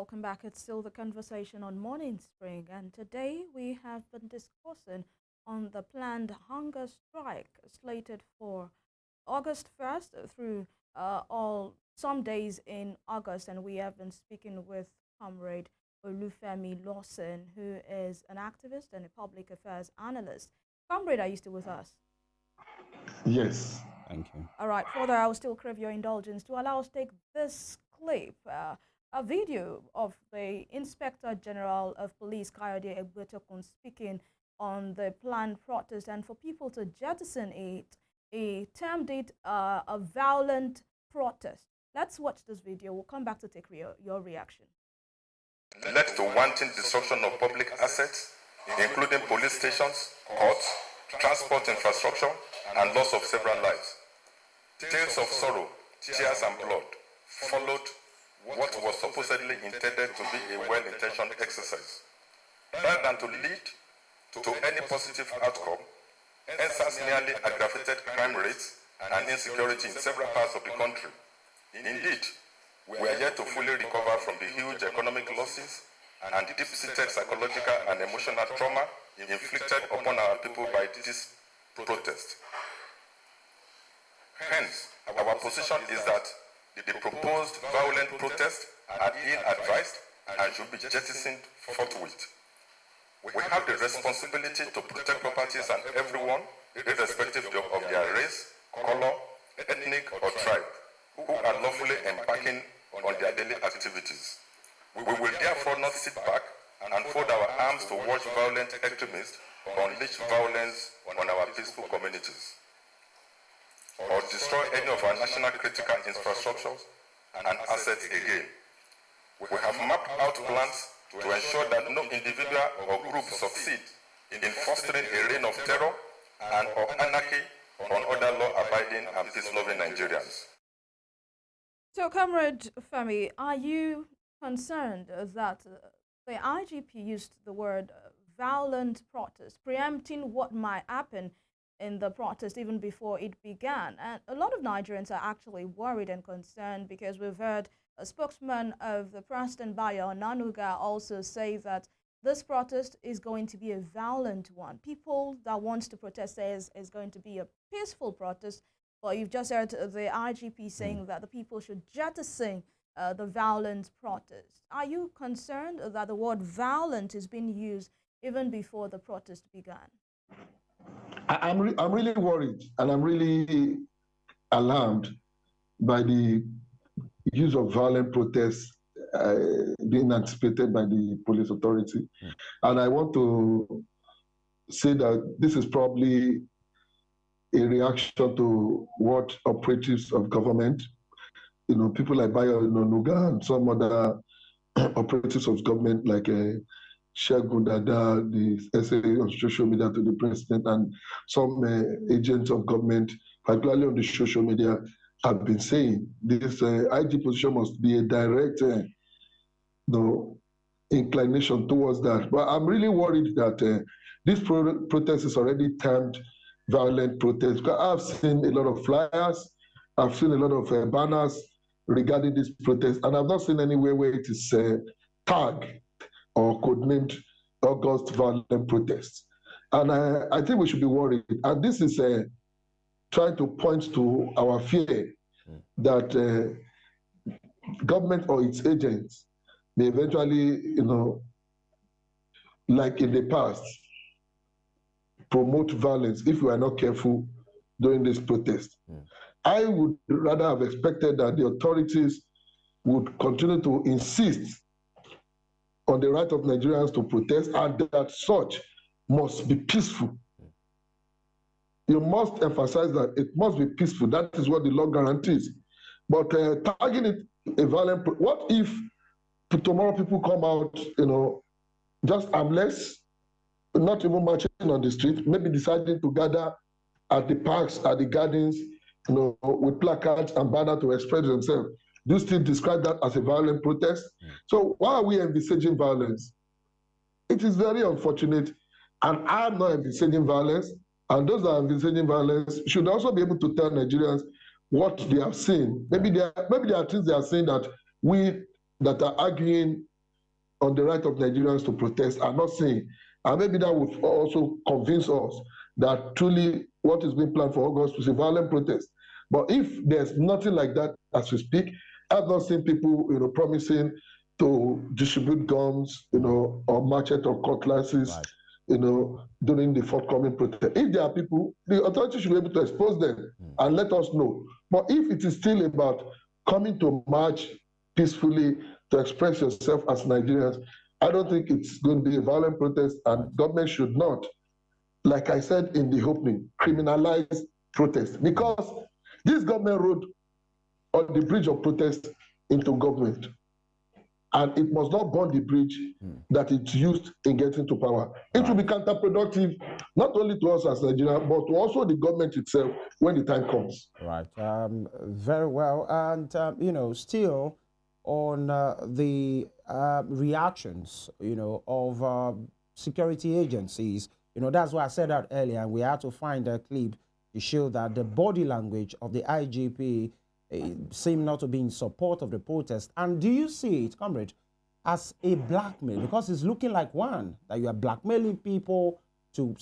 Welcome back. It's still the conversation on Morning Spring, and today we have been discussing on the planned hunger strike slated for August 1st through all some days in August, and we have been speaking with Comrade OLUFEMI LAWSON, who is an activist and a public affairs analyst. Comrade, are you still with us? Yes. Thank you. All right, further, I will still crave your indulgence to allow us to take this clip, a video of the Inspector General of Police, Kayode Egbetokun, speaking on the planned protest, and for people to jettison it, he termed it a violent protest. Let's watch this video. We'll come back to take your reaction. Led to wanton destruction of public assets, including police stations, courts, transport infrastructure, and loss of several lives. Tales of sorrow, tears, and blood followed what was supposedly intended to be a well-intentioned exercise. Rather than to lead to any positive outcome, NSAS nearly aggravated crime rates and insecurity in several parts of the country. Indeed, we are yet to fully recover from the huge economic losses and deep-seated psychological and emotional trauma inflicted upon our people by this protest. Hence, our position is that the proposed violent protests are ill-advised and should be jettisoned forthwith. We have the responsibility to protect properties and everyone, irrespective of their race, color, ethnic, or tribe, who are lawfully embarking on their daily activities. We will therefore not sit back and fold our arms to watch violent extremists unleash violence on our peaceful communities, or destroy any of our national critical infrastructures and assets again. We have mapped out plans to ensure that no individual or group succeed in fostering a reign of terror and or anarchy on other law-abiding and peace-loving Nigerians. So, Comrade Femi, are you concerned that the IGP used the word violent protest, preempting what might happen in the protest even before it began? And a lot of Nigerians are actually worried and concerned because we've heard a spokesman of the President Bayo Nanuga also say that this protest is going to be a violent one. People that want to protest says is going to be a peaceful protest, but you've just heard the IGP saying that the people should jettison the violent protest. Are you concerned that the word violent is being used even before the protest began? I'm really worried, and I'm really alarmed by the use of violent protests being anticipated by the police authority. And I want to say that this is probably a reaction to what operatives of government, people like Bayo Nanuga and some other operatives of government like Shegun Dada, the essay on social media to the president, and some agents of government, particularly on the social media, have been saying. This IG position must be a direct inclination towards that. But I'm really worried that this protest is already termed violent protest. I've seen a lot of flyers, I've seen a lot of banners regarding this protest, and I've not seen anywhere where it is tagged or codenamed August violent protests. And I think we should be worried. And this is trying to point to our fear that government or its agents may eventually, like in the past, promote violence if we are not careful during this protest. I would rather have expected that the authorities would continue to insist on the right of Nigerians to protest, and that such must be peaceful. You must emphasize that it must be peaceful. That is what the law guarantees. But tagging it a violent, what if tomorrow people come out, just armless, not even marching on the street, maybe deciding to gather at the parks, at the gardens, with placards and banners to express themselves? Do you still describe that as a violent protest? So why are we envisaging violence? It is very unfortunate, and I'm not envisaging violence, and those that are envisaging violence should also be able to tell Nigerians what they have seen. Maybe there are things they are saying that we that are arguing on the right of Nigerians to protest are not seeing. And maybe that would also convince us that truly what is being planned for August is a violent protest. But if there's nothing like that as we speak, I've not seen people, promising to distribute guns, or machete or cutlasses, during the forthcoming protest. If there are people, the authorities should be able to expose them and let us know. But if it is still about coming to march peacefully to express yourself as Nigerians, I don't think it's going to be a violent protest, and government should not, like I said in the opening, criminalize protest, because this government rode on the bridge of protest into government, and it must not burn the bridge that it's used in getting to power. It will be counterproductive, not only to us as Nigerians, but to also the government itself when the time comes. Right. Very well. And, still on the reactions, of security agencies, that's why I said that earlier, and we had to find a clip to show that the body language of the IGP seemed not to be in support of the protest. And do you see it, comrade, as a blackmail? Because it's looking like one, that you are blackmailing people to,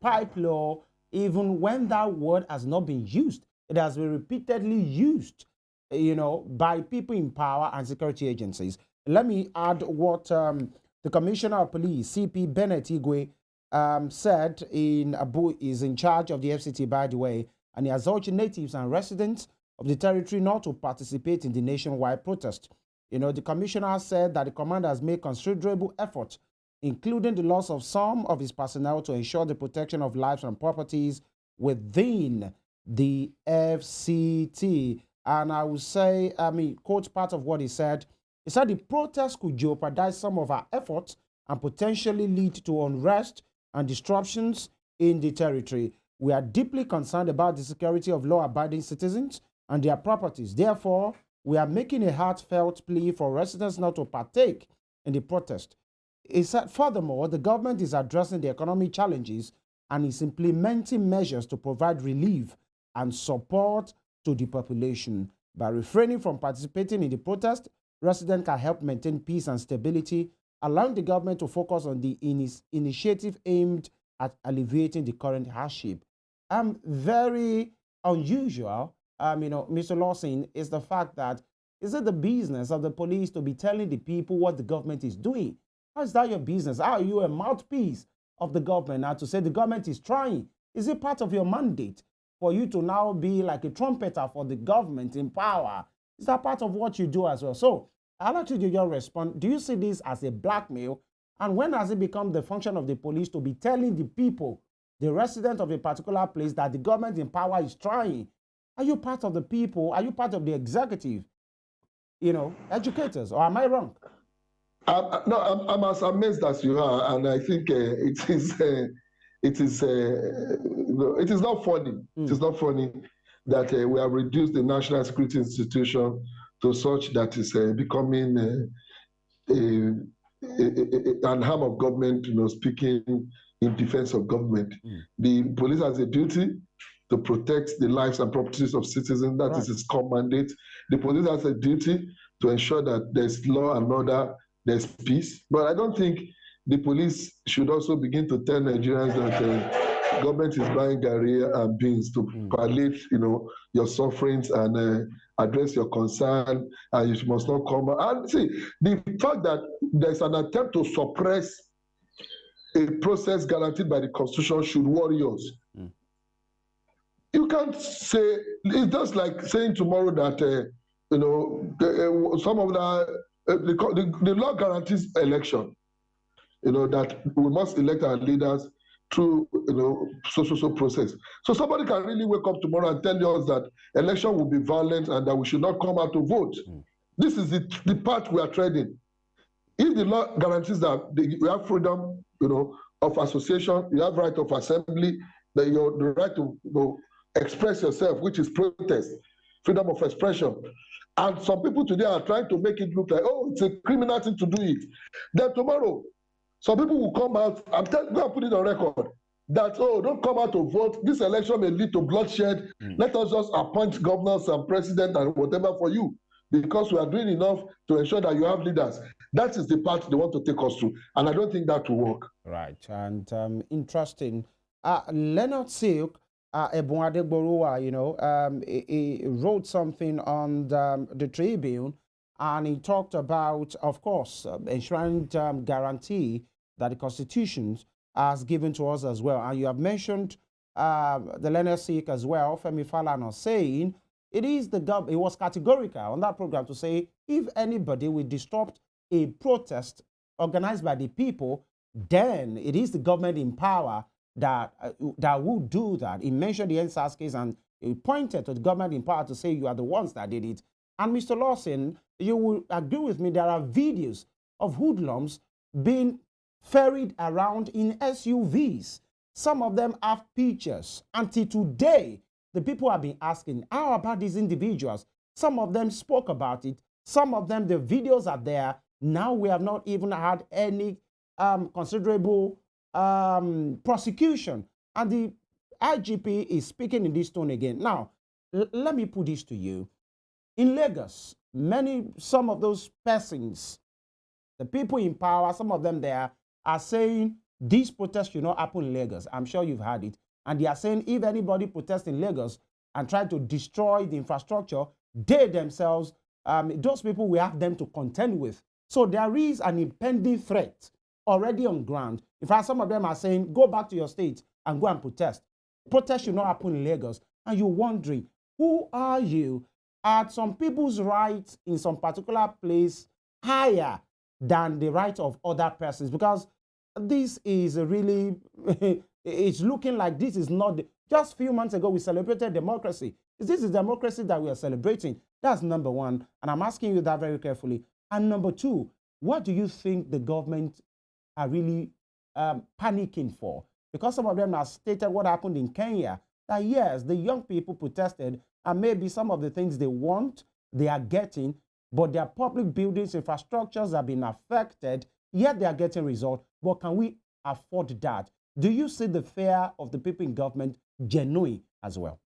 pipe law, even when that word has not been used. It has been repeatedly used, by people in power and security agencies. Let me add what the Commissioner of Police, CP Bennett Igwe, said is in charge of the FCT, by the way, and he has urged natives and residents of the territory not to participate in the nationwide protest. The commissioner said that the commander has made considerable effort, including the loss of some of his personnel, to ensure the protection of lives and properties within the FCT. And I would say, quote part of what he said. He said the protest could jeopardize some of our efforts and potentially lead to unrest and disruptions in the territory. We are deeply concerned about the security of law-abiding citizens and their properties. Therefore, we are making a heartfelt plea for residents not to partake in the protest. He said, furthermore, the government is addressing the economic challenges and is implementing measures to provide relief and support to the population. By refraining from participating in the protest, residents can help maintain peace and stability, allowing the government to focus on the initiative aimed at alleviating the current hardship. Very unusual, Mr. Lawson, is the fact that is it the business of the police to be telling the people what the government is doing? How is that your business? How are you a mouthpiece of the government now to say the government is trying? Is it part of your mandate for you to now be like a trumpeter for the government in power? Is that part of what you do as well? So I'd like you to just respond. Do you see this as a blackmail? And when has it become the function of the police to be telling the people, the residents of a particular place, that the government in power is trying? Are you part of the people? Are you part of the executive? Educators, or am I wrong? No, I'm as amazed as you are, and I think it is not funny. It is not funny that we have reduced the national security institution to such that is becoming an arm of government, speaking in defense of government. The police has a duty to protect the lives and properties of citizens. That is its core mandate. The police has a duty to ensure that there's law and order, there's peace. But I don't think the police should also begin to tell Nigerians that government is buying garri and beans to palliate, your sufferings and address your concern, and you must not come. And see, the fact that there's an attempt to suppress a process guaranteed by the Constitution should worry us. You can't say, it's just like saying tomorrow that, some of the law guarantees election, that we must elect our leaders through, so process. So somebody can really wake up tomorrow and tell us that election will be violent and that we should not come out to vote. This is the path we are treading. If the law guarantees that we have freedom, of association, you have right of assembly, that you have the right to express yourself, which is protest, freedom of expression. And some people today are trying to make it look like, oh, it's a criminal thing to do it. Then tomorrow, some people will come out, go and put it on record, that, oh, don't come out to vote. This election may lead to bloodshed. Let us just appoint governors and president and whatever for you, because we are doing enough to ensure that you have leaders. That is the path they want to take us to, and I don't think that will work. Right, and interesting. Leonard Silk, Ebuade Borua, you know, he wrote something on the Tribune, and he talked about, of course, enshrined guarantee that the Constitution has given to us as well. And you have mentioned the Leonard Silk as well, Femi Falana, saying it is the government. It was categorical on that program to say if anybody will disrupt a protest organized by the people, then it is the government in power that will do that. He mentioned the NSAS case and he pointed to the government in power to say you are the ones that did it. And Mr. Lawson, you will agree with me, there are videos of hoodlums being ferried around in SUVs. Some of them have pictures. Until today, the people have been asking, how about these individuals? Some of them spoke about it. Some of them, the videos are there. Now we have not even had any considerable prosecution. And the IGP is speaking in this tone again. Now, let me put this to you. In Lagos, some of those persons, the people in power, some of them there are saying these protests should not happen in Lagos. I'm sure you've heard it. And they are saying if anybody protests in Lagos and try to destroy the infrastructure, they themselves, those people will have them to contend with. So there is an impending threat already on ground. In fact, some of them are saying, go back to your state and go and protest. Protest should not happen in Lagos. And you're wondering, who are you? Are some people's rights in some particular place higher than the right of other persons? Because this is really, it's looking like this is not, just a few months ago we celebrated democracy. Is this the democracy that we are celebrating? That's number one. And I'm asking you that very carefully. And number two, what do you think the government are really panicking for? Because some of them have stated what happened in Kenya, that yes, the young people protested, and maybe some of the things they want, they are getting, but their public buildings, infrastructures have been affected, yet they are getting results. But can we afford that? Do you see the fear of the people in government genuine as well?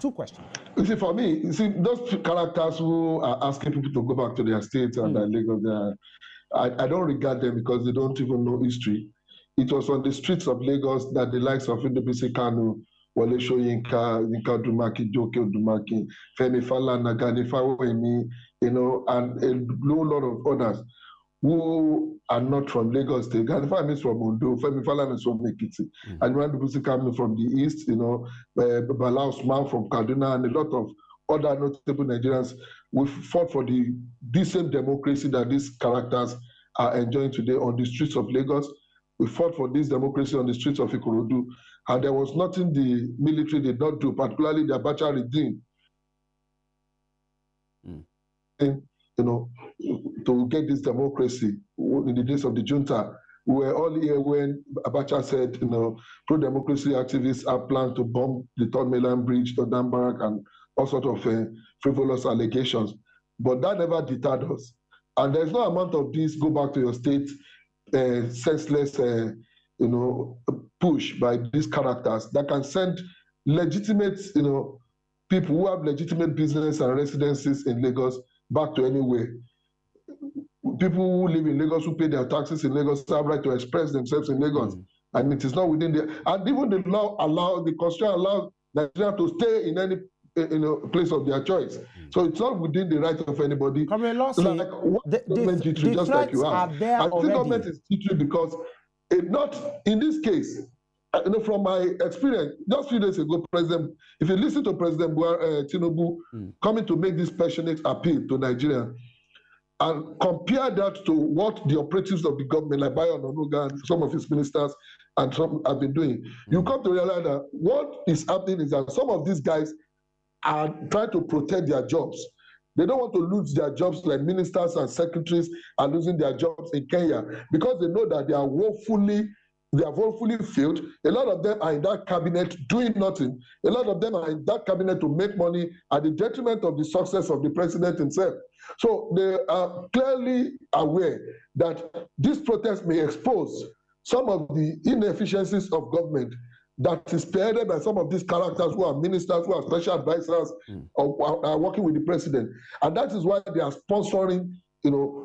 Two questions. You see, for me, those characters who are asking people to go back to their states and their Lagos, I don't regard them because they don't even know history. It was on the streets of Lagos that the likes of Ndubisi Kanu, Wole Soyinka, Yinka Dumaki, Joke Dumaki, Femi Falana, Gani Fawemi, and a whole lot of others who are not from Lagos State. Gani Fawemi is from Ondo, Femi Falana is from Ekiti, and Ndubisi Kanu from the East, Bala Usman from Kaduna, and a lot of other notable Nigerians. We fought for the same democracy that these characters are enjoying today on the streets of Lagos. We fought for this democracy on the streets of Ikorodu, and there was nothing the military did not do, particularly the Abacha regime, to get this democracy in the days of the junta. We were all here when Abacha said, pro-democracy activists have planned to bomb the Third Mainland Bridge, the Dam Barrack, and all sorts of frivolous allegations. But that never deterred us. And there's no amount of this, go back to your state, senseless, push by these characters that can send legitimate, people who have legitimate business and residences in Lagos back to anywhere. People who live in Lagos, who pay their taxes in Lagos, have right to express themselves in Lagos. And it is not within and even the law the constitution allows Nigeria to stay in any place of their choice. So it's not within the right of anybody. Lawson, like what government jittery, just like you asked. I think government is jittery because not in this case. From my experience, just a few days ago, if you listen to President Tinubu coming to make this passionate appeal to Nigeria, and compare that to what the operatives of the government, like Bayo Ononuga and some of his ministers and some have been doing, you come to realize that what is happening is that some of these guys are trying to protect their jobs. They don't want to lose their jobs, like ministers and secretaries are losing their jobs in Kenya because they know that they have woefully failed. A lot of them are in that cabinet doing nothing. A lot of them are in that cabinet to make money at the detriment of the success of the president himself. So they are clearly aware that this protest may expose some of the inefficiencies of government that is spearheaded by some of these characters who are ministers, who are special advisors, or are working with the president. And that is why they are sponsoring,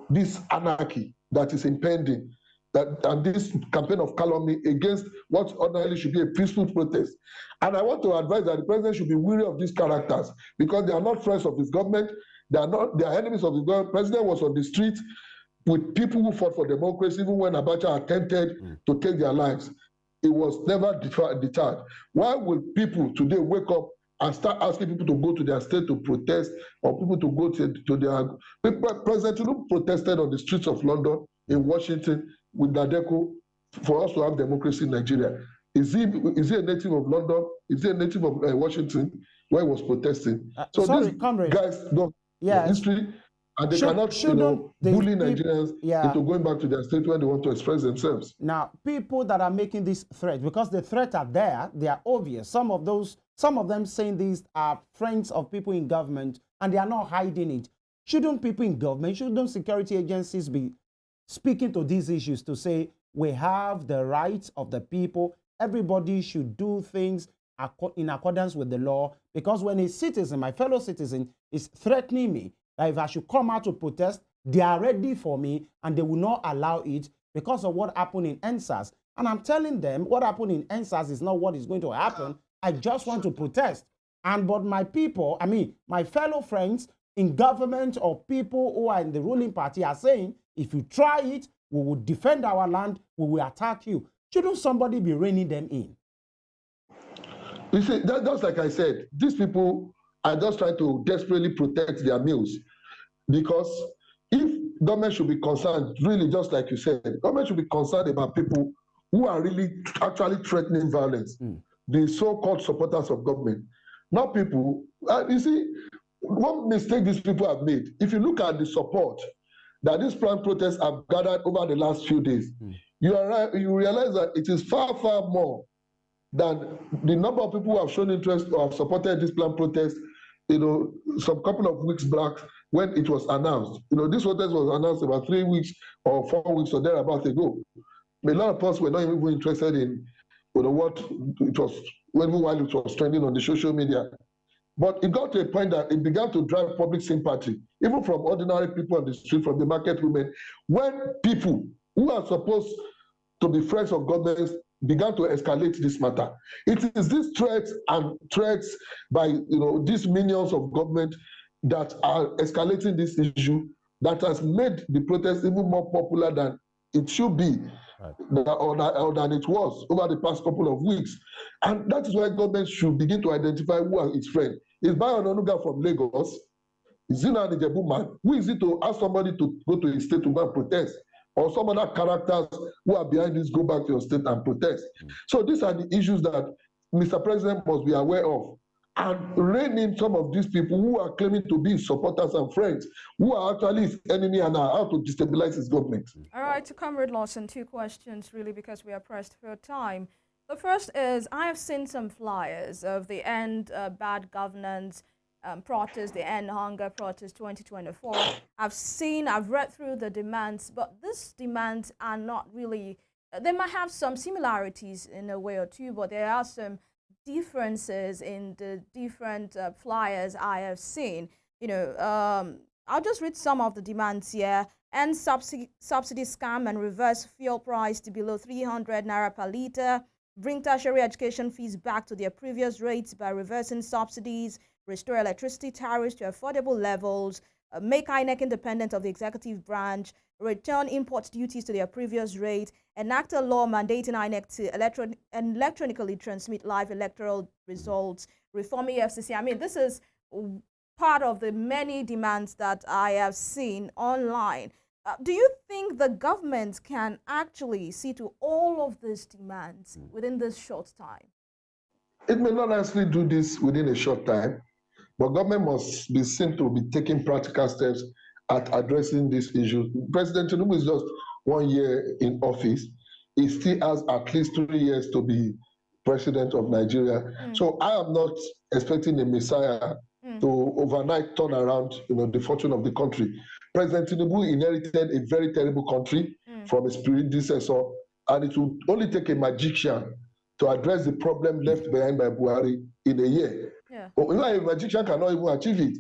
this anarchy. that is impending, and this campaign of calumny against what ordinarily should be a peaceful protest. And I want to advise that the president should be wary of these characters because they are not friends of his government. They are enemies of his government. The president was on the street with people who fought for democracy, even when Abacha attempted to take their lives. It was never deterred. Why will people today wake up and start asking people to go to their state to protest, or people to go to their... President Tinubu protested on the streets of London, in Washington, with Nadeko, for us to have democracy in Nigeria. Is he a native of London? Is he a native of Washington, where he was protesting? So sorry, these comrade. guys don't know history, and they cannot, bully Nigerians into going back to their state when they want to express themselves. Now, people that are making this threat, because the threats are there, they are obvious. Some of them saying these are friends of people in government, and they are not hiding it. Shouldn't people in government, shouldn't security agencies be speaking to these issues to say we have the rights of the people? Everybody should do things in accordance with the law, because when a citizen, my fellow citizen, is threatening me that if I should come out to protest, they are ready for me and they will not allow it because of what happened in NSAS. And I'm telling them what happened in NSAS is not what is going to happen. I just want to protest. But my people, my fellow friends in government or people who are in the ruling party are saying, if you try it, we will defend our land, we will attack you. Shouldn't somebody be reining them in? You see, just like I said, these people are just trying to desperately protect their meals. Because if government should be concerned, really, just like you said, government should be concerned about people who are really actually threatening violence, the so-called supporters of government, not people. You see, one mistake these people have made, if you look at the support that these planned protests have gathered over the last few days, you realize that it is far, far more than the number of people who have shown interest or have supported this planned protest, some couple of weeks back when it was announced. This protest was announced about 3 weeks or 4 weeks or thereabouts ago. A lot of us were not even interested in what it was, even while it was trending on the social media. But it got to a point that it began to drive public sympathy, even from ordinary people on the street, from the market women, when people who are supposed to be friends of governments began to escalate this matter. It is these threats by these minions of government that are escalating this issue that has made the protest even more popular than it should be, or than it was over the past couple of weeks. And that is why government should begin to identify who are its friends. Is Bayo Onanuga from Lagos? Is it an Ijebu man? Who is it to ask somebody to go to his state to go and protest? Or some other characters who are behind this go back to your state and protest? So these are the issues that Mr. President must be aware of, and rein in some of these people who are claiming to be supporters and friends, who are actually his enemy and are out to destabilize his government. All right, to Comrade Lawson, 2 questions really, because we are pressed for time. The first is, I have seen some flyers of the End Bad Governance protest, the End Hunger protest 2024. I've read through the demands, but these demands are not really, they might have some similarities in a way or two, but there are some differences in the different flyers I have seen. I'll just read some of the demands here. End subsidy scam and reverse fuel price to below 300 naira per litre. Bring tertiary education fees back to their previous rates by reversing subsidies. Restore electricity tariffs to affordable levels. Make INEC independent of the executive branch. Return import duties to their previous rate. Enact a law mandating INEC to electronically transmit live electoral results. Reform EFCC. This is part of the many demands that I have seen online. Do you think the government can actually see to all of these demands within this short time? It may not necessarily do this within a short time, but government must be seen to be taking practical steps at addressing these issues. President Tinubu is just 1 year in office. He still has at least 3 years to be president of Nigeria. So I am not expecting a messiah to overnight turn around the fortune of the country. President Tinubu inherited a very terrible country from his predecessor, and it will only take a magician to address the problem left behind by Buhari in a year. A magician cannot even achieve it.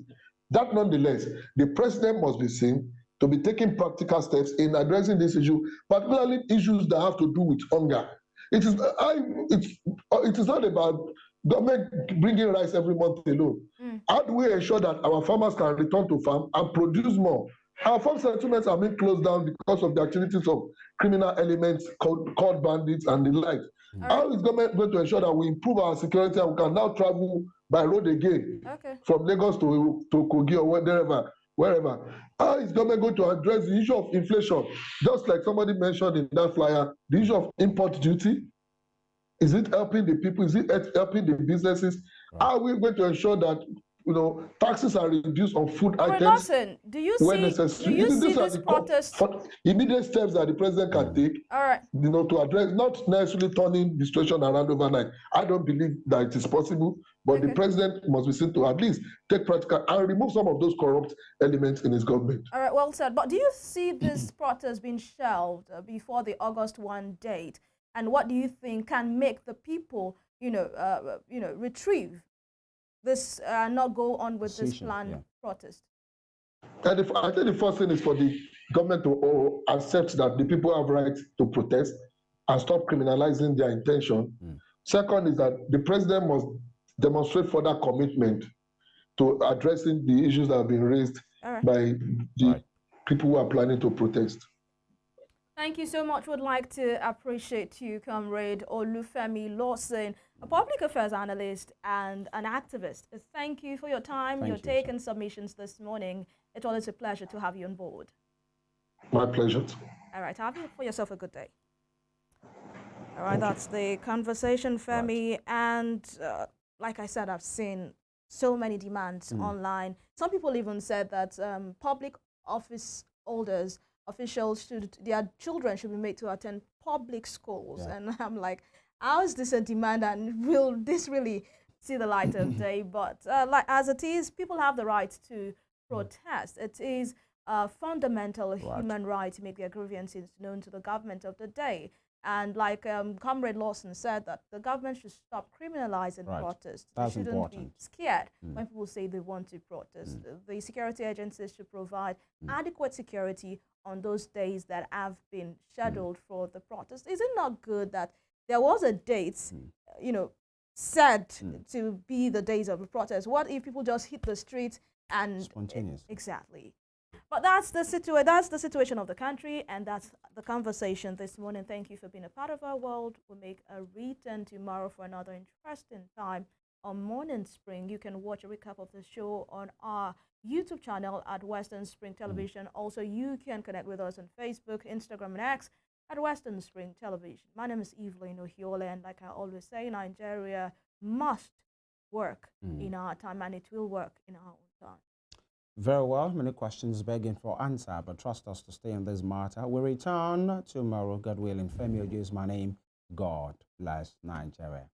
That nonetheless, the president must be seen to be taking practical steps in addressing this issue, particularly issues that have to do with hunger. It is not about government bringing rice every month alone. How do we ensure that our farmers can return to farm and produce more? Our farm settlements are being closed down because of the activities of criminal elements, called bandits and the like. How is government going to ensure that we improve our security and we can now travel by road again from Lagos to Kogi or wherever? How is government going to address the issue of inflation? Just like somebody mentioned in that flyer, the issue of import duty. Is it helping the people? Is it helping the businesses? How are we going to ensure that taxes are reduced on food items LAWSON, do you when see necessary? this protest? Immediate steps that the president can take, to address, not necessarily turning the situation around overnight. I don't believe that it is possible, but the president must be seen to at least take practical and remove some of those corrupt elements in his government. All right, well said. But do you see this protest being shelved before the August 1 date? And what do you think can make the people, retrieve this, not go on with this planned protest? And I think the first thing is for the government to accept that the people have rights to protest and stop criminalizing their intention. Second is that the president must demonstrate further commitment to addressing the issues that have been raised by the people who are planning to protest. Thank you so much. Would like to appreciate you, Comrade OLUFEMI LAWSON, a public affairs analyst and an activist. Thank you for your time, your take and submissions this morning. It's always a pleasure to have you on board. My pleasure. All right, have you for yourself a good day. All right, that's the conversation, Femi. And like I said, I've seen so many demands online. Some people even said that public office holders, officials, their children should be made to attend public schools. And I'm like, how is this a demand, and will this really see the light of day? But like as it is, people have the right to protest. It is a fundamental human right to make their grievances known to the government of the day. And like Comrade LAWSON said, that the government should stop criminalizing protest. They shouldn't be scared when people say they want to protest. The security agencies should provide adequate security on those days that have been scheduled for the protest. Is it not good that there was a date, set to be the days of the protest? What if people just hit the streets and spontaneous? Exactly. But that's the situation of the country, and that's the conversation this morning. Thank you for being a part of our world. We'll make a return tomorrow for another interesting time on Morning Spring. You can watch a recap of the show on our YouTube channel at Western Spring Television. Also, you can connect with us on Facebook, Instagram, and X at Western Spring Television. My name is EVELYN, and like I always say, Nigeria must work in our time, and it will work in our own time. Very well. Many questions begging for answer, but trust us to stay on this matter. We return tomorrow, God willing. Femi Ojo is my name. God bless Nigeria.